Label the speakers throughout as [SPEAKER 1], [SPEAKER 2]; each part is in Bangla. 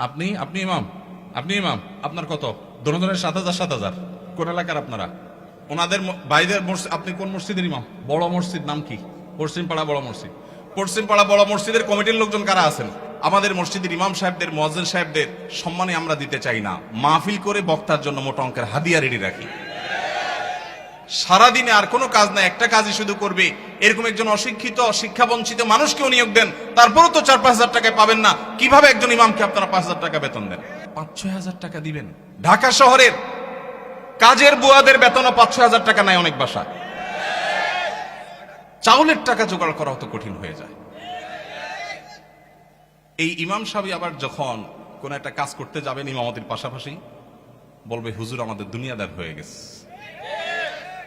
[SPEAKER 1] আপনি আপনি ইমাম আপনি ইমাম আপনার কত দোনোজনের 7,000 7,000 কোন এলাকার আপনারা ওনাদের বাইরের মসজিদ আপনি কোন মসজিদের ইমাম বড় মসজিদ নাম কি পশ্চিমপাড়া বড় মসজিদ পশ্চিমপাড়া বড় মসজিদের কমিটির লোকজন কারা আছেন আমাদের মসজিদের ইমাম সাহেবদের মুয়াজ্জিন সাহেবদের সম্মানে আমরা দিতে চাই না মাহফিল করে বক্তার জন্য মোটা অঙ্কের হাদিয়া রেডি রাখি সারাদিনে আর কোনো কাজ না একটা কাজই শুধু করবে এরকম একজন অশিক্ষিত শিক্ষা বঞ্চিত মানুষকেও নিয়োগ দেন তারপরও তো 4-5 হাজার টাকায় পাবেন না কিভাবে একজন ইমামকে আপনারা 5 হাজার টাকা বেতন দেন 5-6 হাজার টাকা দিবেন ঢাকা শহরের কাজের বুয়াদের বেতনও 5-6 হাজার টাকা নাই অনেক বাসা চাউলের টাকা জোগাড় করা তো কঠিন হয়ে যায় এই ইমাম সাহেব আবার যখন কোন একটা কাজ করতে যাবেন ইমামতির পাশাপাশি বলবে হুজুর আমাদের দুনিয়াদার হয়ে গেছে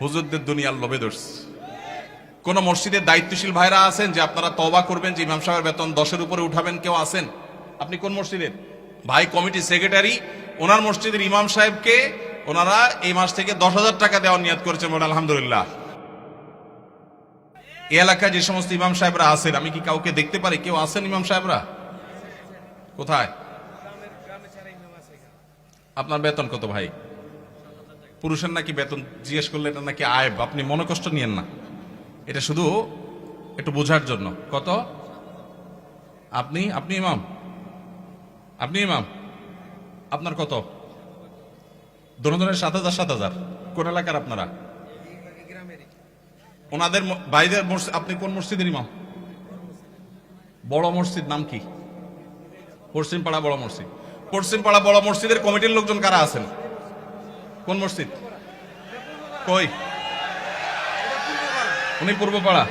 [SPEAKER 1] হুজুরদের দুনিয়ার লোভে ধরছে কোন মসজিদের দায়িত্বশীল ভাইরা আছেন যে আপনারা তওবা করবেন যে ইমাম সাহেবের বেতন 10-এর উপরে উঠাবেন কেউ আছেন আপনি কোন মসজিদের ভাই কমিটি সেক্রেটারি ওনার মসজিদের ইমাম সাহেবকে ওনারা এই মাস থেকে 10,000 টাকা দেওয়ার নিয়ত করেছেন বলে আলহামদুলিল্লাহ এই এলাকায় যে সমস্ত ইমাম সাহেবরা আছেন আমি কি কাউকে দেখতে পারি কেউ আছেন ইমাম সাহেবরা কোথায় আপনার বেতন কত ভাই পুরুষের নাকি বেতন জিজ্ঞেস করলে এটা নাকি আয়ব আপনি মনে কষ্ট নিয়েন না এটা শুধু একটু বোঝার জন্য কত আপনি আপনি ইমাম আপনি ইমাম আপনার কত দোনোজনের 7,000 7,000 কোন এলাকার আপনারা ওনাদের বাইরের আপনি কোন মসজিদের ইমাম বড় মসজিদ নাম কি পশ্চিমপাড়া বড় মসজিদ পশ্চিমপাড়া বড় মসজিদের কমিটির লোকজন কারা আছেন কোন মসজিদ কই উনি পূর্বপাড়া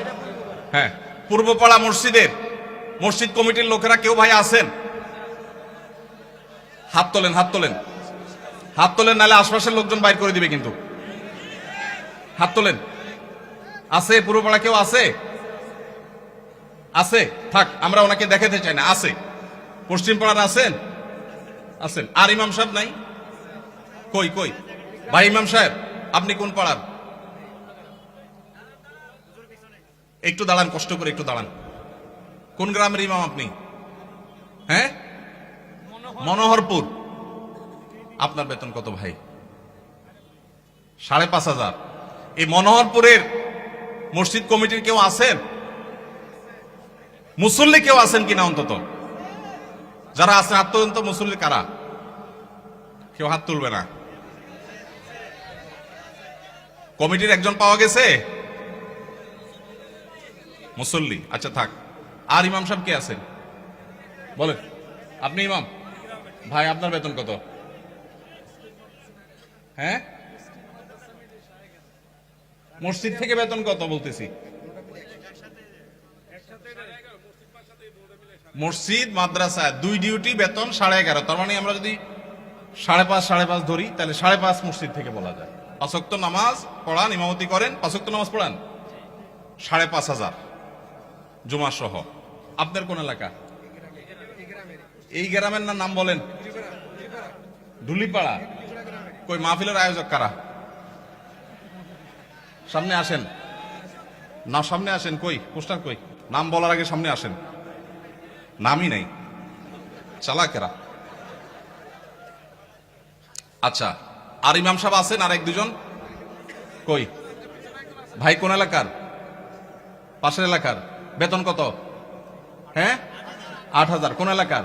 [SPEAKER 1] হ্যাঁ পূর্বপাড়া মসজিদের মসজিদ কমিটির লোকেরা কেউ ভাই আছেন হাত তোলেন হাত তোলেন হাত তোলেন নাহলে আশপাশের লোকজন বাইর করে দিবে কিন্তু হাত তোলেন আছে পূর্বপাড়া কেউ আছে আছে থাক আমরা ওনাকে দেখাতে চাই না আছে পশ্চিমপাড়ার আছেন আছেন আর ইমাম সাহেব নাই কই কই ভাই ইমাম সাহেব আপনি কোন পাড়ার একটু দাঁড়ান কষ্ট করে একটু দাঁড়ান কোন গ্রামের ইমাম আপনি হ্যাঁ মনোহরপুর আপনার বেতন কত ভাই 5,500 এই মনোহরপুরের মসজিদ কমিটির কেউ আছেন মুসল্লি কেউ আছেন কিনা অন্তত যারা আছেন হাত তোলেন তো মুসল্লি কারা কেউ হাত তুলবে না কমিটির একজন পাওয়া গেছে মুসল্লি আচ্ছা থাক আর ইমাম সাহেব কে আছেন বলেন আপনি ইমাম ভাই আপনার বেতন কত হ্যাঁ মসজিদ থেকে বেতন কত বলতেছি মসজিদ মাদ্রাসা দুই ডিউটি বেতন 11.5 তার মানে আমরা যদি 5.5 ধরি তাহলে 5.5 মসজিদ থেকে বলা যায় 5 ওয়াক্ত নামাজ পড়ান ইমামতি করেন 5 ওয়াক্ত নামাজ পড়ান 5,500 জুমা সহ আপনার কোন এলাকা এই গ্রামের নাম বলেন ধুলিপাড়া কই মাহফিলের আয়োজক কারা সামনে আসেন না সামনে আসেন কই পোস্টার কই নাম বলার আগে সামনে আসেন নামই নাই চালাকেরা আচ্ছা আর ইমাম সাহেব আছেন আর 1-2 জন কই ভাই কোন এলাকার পাশের এলাকার বেতন কত হ্যাঁ 8,000 কোন এলাকার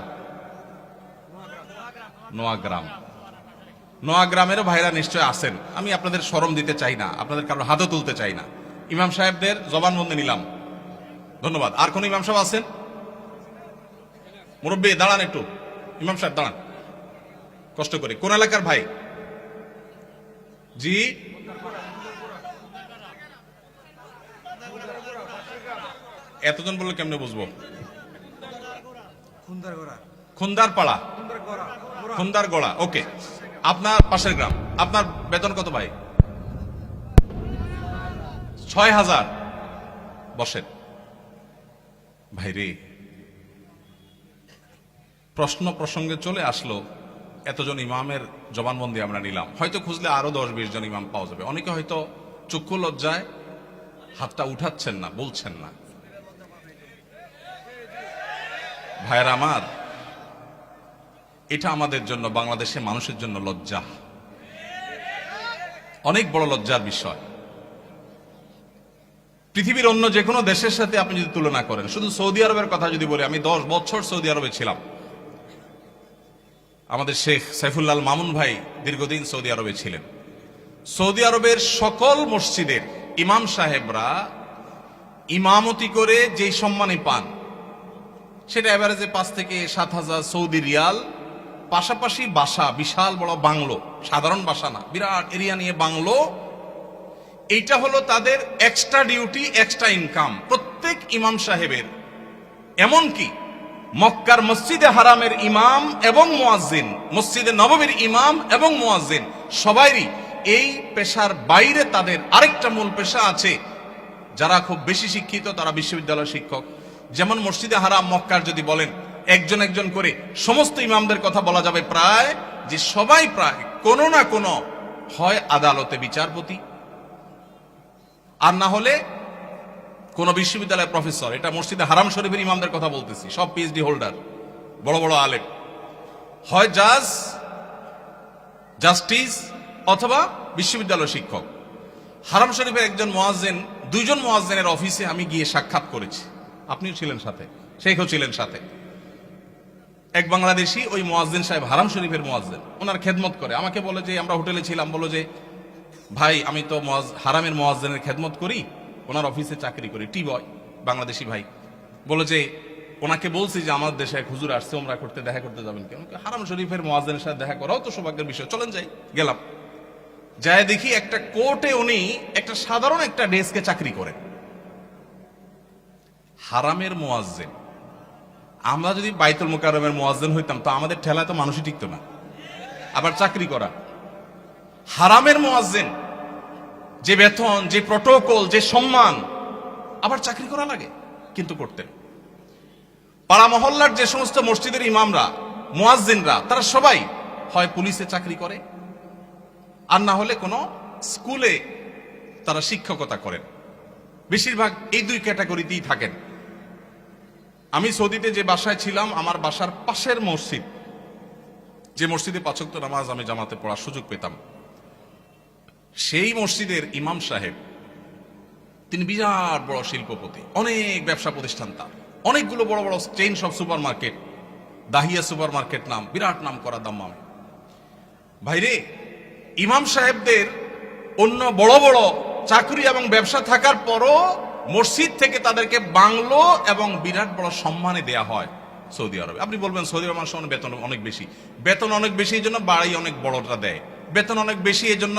[SPEAKER 1] নোয়াগ্রামের ভাইরা নিশ্চয় আছেন আমি আপনাদের শরম দিতে চাই না আপনাদের কারো হাতও তুলতে চাই না ইমাম সাহেবদের জবানবন্দি নিলাম ধন্যবাদ আর কোন ইমাম সাহেব আছেন মুরব্বী দাঁড়ান একটু ইমাম সাহেব দাঁড়ান কষ্ট করে কোন এলাকার ভাই জি এতজন বললে কেমনে বুঝবো খুন্দারপাড়া খুন্দারগড়া ওকে আপনার পাশের গ্রাম আপনার বেতন কত ভাই 6,000 বসেন ভাইরে প্রশ্ন প্রসঙ্গে চলে আসলো এতজন ইমামের জবানবন্দি আমরা নিলাম হয়তো খুঁজলে আরো 10-20 জন ইমাম পাওয়া যাবে অনেকে হয়তো চক্ষু লজ্জায় হাতটা উঠাচ্ছেন না বলছেন না ভাইরা আমার এটা আমাদের জন্য, বাংলাদেশের মানুষের জন্য লজ্জা, অনেক বড় লজ্জার বিষয়। পৃথিবীর অন্য যে কোনো দেশের সাথে আপনি যদি তুলনা করেন, শুধু সৌদি আরবের কথা যদি বলি, আমি 10 বছর সৌদি আরবে ছিলাম। আমাদের শেখ সাইফুল্লাহ মামুন ভাই দীর্ঘদিন সৌদি আরবে ছিলেন। সৌদি আরবের সকল মসজিদের ইমাম সাহেবরা ইমামতি করে যেই সম্মানী পান, সেটা এভারেজে 5 থেকে 7,000 সৌদি রিয়াল। পাশাপাশি বাসা, বিশাল বড় বাংলো, সাধারণ বাসা না, বিরাট এরিয়া নিয়ে বাংলো। এইটা হলো তাদের এক্সট্রা ডিউটি, এক্সট্রা ইনকাম প্রত্যেক ইমাম সাহেবের। এমনকি মক্কার মসজিদে হারামের ইমাম এবং মুয়াজ্জিন, মসজিদে নববীর ইমাম এবং মুয়াজ্জিন, সবাইরই এই পেশার বাইরে তাদের আরেকটা মূল পেশা আছে। যারা খুব বেশি শিক্ষিত তারা বিশ্ববিদ্যালয়ের শিক্ষক। যেমন মসজিদে হারাম মক্কার যদি বলেন একজন একজন করে সমস্ত ইমামদের কথা বলা যাবে, প্রায় যে সবাই প্রায় কোনো না কোনো হয় আদালতে বিচারপতি, আর না হলে কোন বিশ্ববিদ্যালয়ের প্রফেসর। এটা মসজিদে হারাম শরীফের ইমামদের কথা বলতেছি, সব পিএইচডি হোল্ডার, বড় বড় আলেম, হয় জাজ, জাস্টিস অথবা বিশ্ববিদ্যালয় শিক্ষক। হারাম শরীফের একজন মুয়াজ্জিন, 2 জন মুয়াজ্জিনের অফিসে আমি গিয়ে সাক্ষাৎ করেছি। আপনিও ছিলেন সাথে, শেখও ছিলেন সাথে। এক বাংলাদেশি ওই মুয়াজ্জিন সাহেব, হারাম শরীফের মুয়াজ্জিন, ওনার খেদমত করে। আমাকে বলে যে, আমরা হোটেলে ছিলাম, বলো যে ভাই আমি তো হারামের মুয়াজ্জিনের খেদমত করি, ওনার অফিসে চাকরি করি, টি বয়, বাংলাদেশি ভাই। বলে যে ওনাকে বলছি যে আমার দেশে এক হুজুর আসছে, ওমরা করতে, দেখা করতে যাবেন কেন? হারাম শরীফের মুয়াজ্জিনের সাথে দেখা করাও তো সৌভাগ্যের বিষয়, চলেন যাই। গেলাম, যায় দেখি একটা কোর্টে উনি একটা সাধারণ একটা ডেস্কে চাকরি করেন, হারামের মুয়াজ্জিন। আমরা যদি বাইতুল মুকাররমের মুয়াজ্জিন হইতাম তো আমাদের ঠেলায় তো মানুষই টিকতো না, আবার চাকরি করা। হারামের মুয়াজ্জিন, যে বেতন, যে প্রটোকল, যে সম্মান, আবার চাকরি করা লাগে, কিন্তু করতেন। পাড়া মহল্লার যে সমস্ত মসজিদের ইমামরা, মুয়াজ্জিনরা, তারা সবাই হয় পুলিশে চাকরি করে, আর না হলে কোনো স্কুলে তারা শিক্ষকতা করেন। বেশিরভাগ এই 2 ক্যাটাগরিতেই থাকেন। আমি সৌদিতে যে বাসায় ছিলাম, আমার বাসার পাশের মসজিদ, যে মসজিদে 5 ওয়াক্ত নামাজ আমি জামাতে পড়ার সুযোগ পেতাম, সেই মসজিদের ইমাম সাহেব, তিনি বিরাট বড় শিল্পপতি, অনেক ব্যবসা প্রতিষ্ঠান তার, অনেকগুলো বড় বড় চেইন সব super market, Dahiya super market নাম, বিরাট নাম করা দাম্মামে। ভাইরে, ইমাম সাহেবদের অন্য বড় বড় চাকরি এবং ব্যবসা থাকার পরও মসজিদ থেকে তাদেরকে বাংলো এবং বিরাট বড় সম্মানে দেয়া হয় সৌদি আরবে। আপনি বলবেন সৌদি আরব মানুষের বেতন অনেক বেশি, বেতন অনেক বেশি এই জন্য বাড়ি অনেক বড়টা দেয়, বেতন অনেক বেশি এই জন্য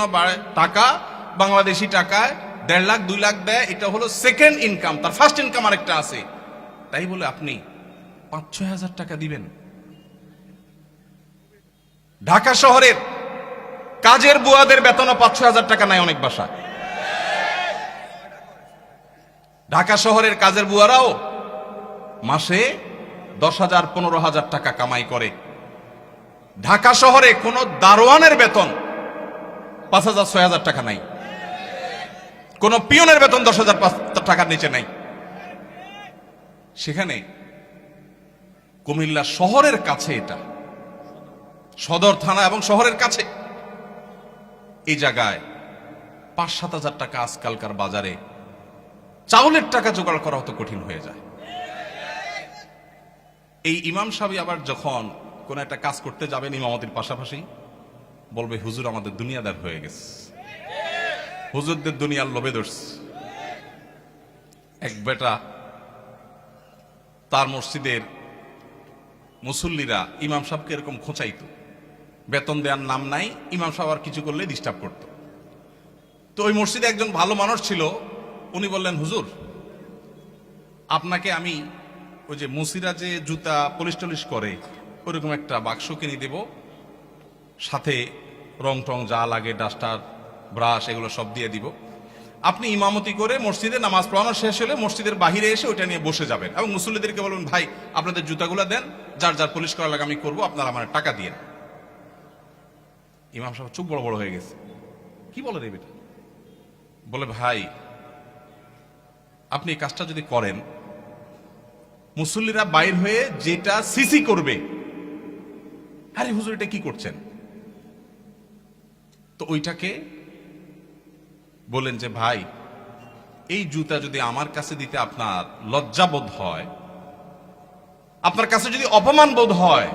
[SPEAKER 1] টাকা, বাংলাদেশি টাকায় 1.5 লাখ 2 লাখ দেয়, এটা হলো সেকেন্ড ইনকাম, তার ফার্স্ট ইনকাম আরেকটা আছে। তাই বলে আপনি 5-6 হাজার টাকা দিবেন? ঢাকা শহরের কাজের বুয়াদের বেতনও 5-6 হাজার টাকা নাই অনেক বাসা। ঢাকা শহরের কাজের বুয়ারাও মাসে 10,000 15,000 টাকা কামাই করে। ঢাকা শহরে কোন দারোয়ানের বেতন 5,000-6,000 টাকা নাই, কোন পিয়নের বেতন 10,000 টাকার নিচে নাই। সেখানে কুমিল্লা শহরের কাছে, এটা সদর থানা এবং শহরের কাছে, এই জায়গায় 5-7 হাজার টাকা আজকালকার বাজারে চাউলের টাকা জোগাড় করা হতো কঠিন হয়ে যায়। এই ইমাম সাহেব আবার যখন কোন একটা কাজ করতে যাবেন ইমামতির পাশাপাশি, বলবে হুজুর আমাদের দুনিয়াদার হয়ে গেছে, হুজুরদের দুনিয়ার লোভে ধরছে। এক বেটা, তার মসজিদের মুসল্লিরা ইমাম সাহেবকে এরকম খোঁচাইতো, বেতন দেওয়ার নাম নাই, ইমাম সাহেব আর কিছু করলে ডিস্টার্ব করত। তো ওই মসজিদে একজন ভালো মানুষ ছিল, উনি বললেন, হুজুর আপনাকে আমি ওই যে মুসিরা যে জুতা পলিশ টলিশ করে ওইরকম একটা বাক্স কিনে দেব, সাথে রং টং যা লাগে, ডাস্টার, ব্রাশ, এগুলো সব দিয়ে দিব। আপনি ইমামতি করে মসজিদে নামাজ পড়ানো শেষ হলে মসজিদের বাহিরে এসে ওইটা নিয়ে বসে যাবেন এবং মুসল্লিদেরকে বলবেন, ভাই আপনাদের জুতাগুলো দেন, যার যার পলিশ করা লাগে আমি করবো, আপনারা আমার টাকা দিয়ে। ইমাম সাহেব চোখ বড় বড় হয়ে গেছে, কি বলে রে বেটা? বলে, ভাই আপনি এই কাজটা যদি করেন, মুসল্লিরা বাইর হয়ে যেটা সিসি করবে আরে হুজুর এটা কি করছেন? তো ওইটাকে বলেন যে ভাই, এই জুতা যদি আমার কাছে দিতে আপনার লজ্জাবোধ হয়, আপনার কাছে যদি অপমান বোধ হয়,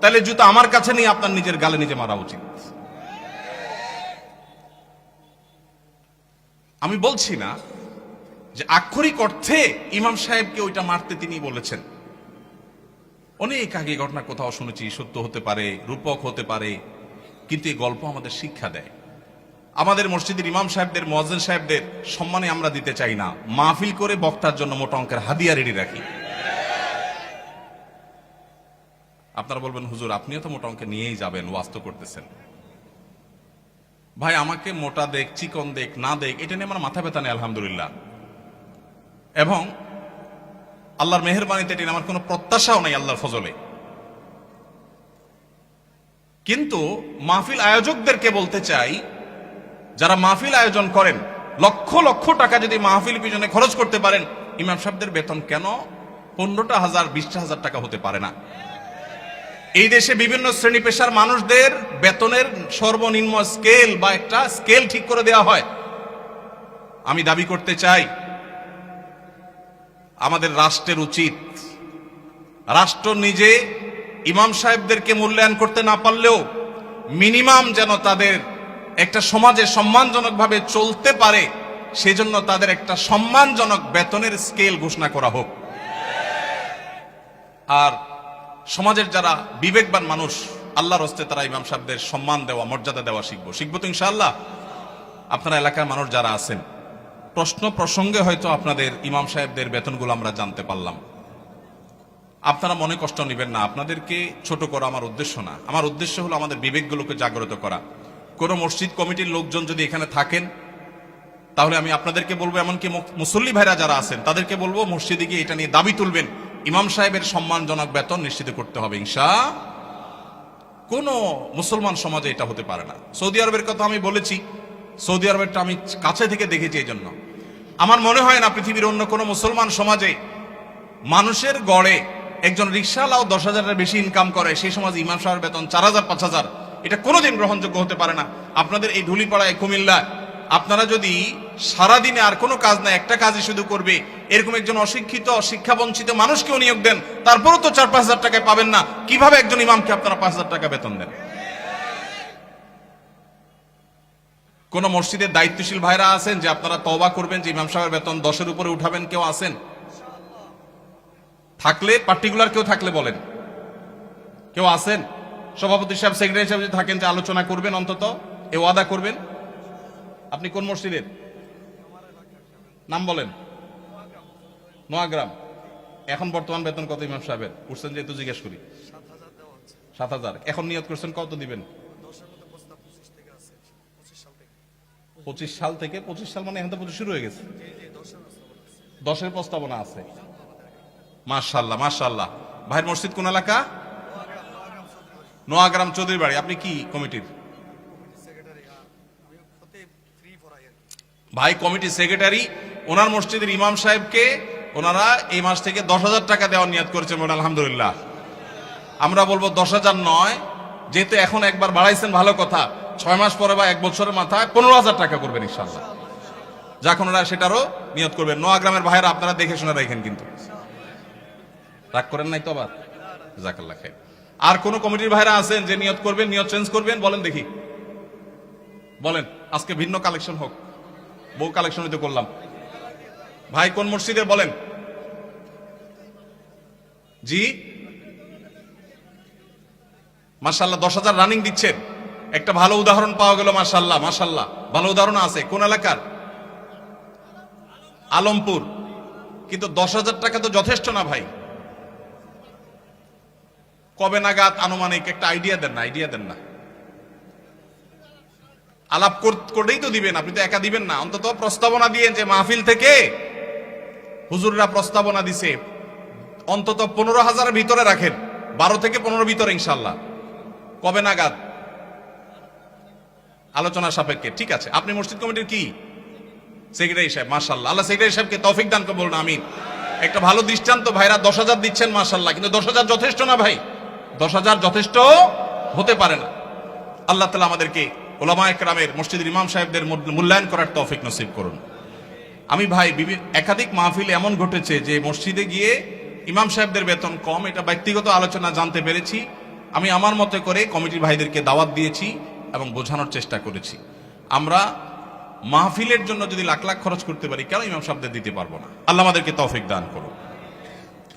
[SPEAKER 1] তাহলে জুতা আমার কাছে নিয়ে আপনার নিজের গালে নিজে মারা উচিত। আমি বলছি না যে আক্ষরিক অর্থে ইমাম সাহেবকে ওইটা মারতে তিনি বলেছেন। অনেক আগে ঘটনা কোথাও শুনেছি, সত্য হতে পারে, রূপক হতে পারে, কিন্তু এই গল্প আমাদের শিক্ষা দেয়। আমাদের মসজিদের ইমাম সাহেবদের, মুয়াজ্জিন সাহেবদের সম্মানে আমরা দিতে চাই না, মাহফিল করে বক্তার জন্য মোটা অঙ্কের হাদিয়া রেডি রাখি। আপনারা বলবেন হুজুর আপনিও তো মোটা অঙ্কে নিয়েই যাবেন, ওয়াজ তো করতেছেন। ভাই আমাকে মোটা দেখ, চিকন দেখ, না দেখ, এটা নিয়ে আমার মাথা ব্যথা নেই আলহামদুলিল্লাহ, এবং আল্লাহর মেহেরবানিতে এটা নিয়ে আমার কোনো প্রত্যাশাও নাই আল্লাহর ফজলে। কিন্তু মাহফিল আয়োজকদেরকে বলতে চাই, যারা মাহফিল আয়োজন করেন, লক্ষ লক্ষ টাকা যদি মাহফিল পিছনে খরচ করতে পারেন, ইমাম সাহেবদের বেতন কেন 15,000 20,000 টাকা হতে পারে না? এই দেশে বিভিন্ন শ্রেণী পেশার মানুষদের বেতনের সর্বনিম্ন স্কেল বা একটা স্কেল ঠিক করে দেওয়া হয়। আমি দাবি করতে চাই আমাদের রাষ্ট্রের উচিত, রাষ্ট্র নিজে ইমাম সাহেবদেরকে মূল্যায়ন করতে না পারলেও মিনিমাম যেন তাদের একটা সমাজে সম্মানজনকভাবে চলতে পারে, সেজন্য তাদের একটা সম্মানজনক বেতনের স্কেল ঘোষণা করা হোক। আর সমাজের যারা বিবেকবান মানুষ, আল্লাহর হস্তে তারা ইমাম সাহেবদের সম্মান দেওয়া, মর্যাদা দেওয়া শিখবো তো ইনশাআল্লাহ। আপনারা এলাকার মানুষ যারা আছেন, প্রশ্ন প্রসঙ্গে হয়তো আপনাদের ইমাম সাহেবদের বেতনগুলো আমরা জানতে পারলাম, আপনারা মনে কষ্ট নেবেন না। আপনাদেরকে ছোট করা আমার উদ্দেশ্য না, আমার উদ্দেশ্য হলো আমাদের বিবেকগুলোকে জাগ্রত করা। কোন মসজিদ কমিটির লোকজন যদি এখানে থাকেন, তাহলে আমি আপনাদেরকে বলবো, এমনকি মুসল্লি ভাইরা যারা আছেন তাদেরকে বলবো, মসজিদে গিয়ে এটা নিয়ে দাবি তুলবেন, ইমাম সাহেবের সম্মানজনক বেতন নিশ্চিত করতে হবে ইনশাআল্লাহ। কোন মুসলমান সমাজে এটা হতে পারে না। সৌদি আরবের কথা আমি বলেছি, সৌদি আরবেরটা আমি কাছে থেকে দেখেছি, এই জন্য আমার মনে হয় না পৃথিবীর অন্য কোনো মুসলমান সমাজে মানুষের গড়ে একজন রিকশাওয়ালাও 10,000-এর বেশি ইনকাম করে, সেই সমাজে ইমাম সাহেবের বেতন 4,000 5,000, এটা কোনোদিন গ্রহণযোগ্য হতে পারে না। আপনাদের এই ধুলিপাড়ায়, কুমিল্লা, আপনারা যদি সারাদিনে আর কোনো কাজ না, একটা কাজই শুধু করবে, এরকম একজন অশিক্ষিত, শিক্ষা বঞ্চিত মানুষকেও নিয়োগ দেন, তারপরও তো 4-5 হাজার টাকায় পাবেন না। কিভাবে একজন ইমামকে আপনারা 5,000 টাকা বেতন দেন? কোন মসজিদের দায়িত্বশীল ভাইরা আছেন যে আপনারা তওবা করবেন যে ইমাম সাহেবের বেতন 10-এর উপরে উঠাবেন? কেউ আছেন? থাকলে পার্টিকুলার কেউ থাকলে বলেন, কেউ আছেন? সভাপতি সাহেব, সেক্রেটারি সাহেব যদি থাকেন যে আলোচনা করবেন, অন্তত এ ওয়াদা করবেন। আপনি কোন মসজিদের? নাম বলেন। নোয়াগ্রাম। এখন বর্তমান বেতন কত ইমাম সাহেবের? উঠছেন যেহেতু জিজ্ঞেস করি। 7,000। এখন নিয়ত করছেন কত দিবেন? 25 সাল থেকে। 25 সাল মানে এখন তো 25 শুরু হয়ে গেছে। 10-এর প্রস্তাবনা আছে। মাশাআল্লাহ মাশাআল্লাহ। ভাইয়ের মসজিদ কোন এলাকা? নোয়াগ্রাম চৌধুরী বাড়ি। আপনি কি কমিটির? ভাই কমিটি সেক্রেটারি। ওনার মসজিদের ইমাম সাহেবকে ওনারা এই মাস থেকে 10,000 টাকা দেওয়ার নিয়ত করেছেন। আলহামদুলিল্লাহ। আমরা বলবো 10,000 নয়, যেহেতু এখন একবার বাড়াইছেন ভালো কথা, 6 মাস পরে বা 1 বছরের মাথায় 15,000 টাকা করবেন ইনশাআল্লাহ। যখন ওরা সেটারও নিয়ত করবেন। নোয়াগ্রামের ভাইয়েরা আপনারা দেখে শুনে রাখেন, কিন্তু রাগ করেন নাই তো আবার? জাযাকাল্লাহ খাইর। আর কোন কমিটির ভাইরা আছেন যে নিয়ত করবেন, নিয়ত চেঞ্জ করবেন? বলেন দেখি, বলেন। আজকে ভিন্ন কালেকশন হোক, বহু কালেকশন হইতে করলাম। ভাই কোন মসজিদের বলেন? জি মাশাআল্লাহ, 10,000 রানিং দিচ্ছেন। একটা ভালো উদাহরণ পাওয়া গেল। মাশাআল্লাহ মাশাআল্লাহ, ভালো উদাহরণ আছে। কোন এলাকার? আলমপুর। কিন্তু 10,000 টাকা তো যথেষ্ট না ভাই। কবে নাগাদ আনুমানিক একটা আইডিয়া দেন না, আইডিয়া দেন না। আলাপ করেই তো দিবেন, আপনি তো একা দিবেন না। অন্তত প্রস্তাবনা দিয়ে, যে মাহফিল থেকে হুজুররা প্রস্তাবনা দিছে, অন্তত 15,000-এর ভিতরে রাখেন, 12 থেকে 15 ভিতরে ইনশাআল্লাহ। কবে নাগাদ? আলোচনা সাপেক্ষে। ঠিক আছে। আপনি মসজিদ কমিটির কি? সেক্রেটারি সাহেব। মাশাআল্লাহ, আল্লাহ সেক্রেটারি সাহেবকে তৌফিক দান করুন, বলুন আমিন। একটা ভালো দৃষ্টান্ত। ভাইরা 10,000 দিচ্ছেন মাশাআল্লাহ, কিন্তু 10,000 যথেষ্ট না ভাই। 10,000 যথেষ্ট হতে পারে না। আল্লাহ তাআলা আমাদেরকে উলামায়ে কেরামের, মসজিদের ইমাম সাহেবদের মূল্যায়ন করার তৌফিক নসিব করুন। আমি ভাই একাধিক মাহফিল এমন ঘটেছে যে মসজিদে গিয়ে ইমাম সাহেবদের বেতন কম, এটা ব্যক্তিগত আলোচনা জানতে পেরেছি। আমি আমার মতে করে কমিটির ভাইদেরকে দাওয়াত দিয়েছি এবং বোঝানোর চেষ্টা করেছি, আমরা মাহফিলের জন্য যদি লাখ লাখ খরচ করতে পারি, কেন ইমাম সাহেবদের দিতে পারবো না? আল্লাহ আমাদেরকে তৌফিক দান করুন।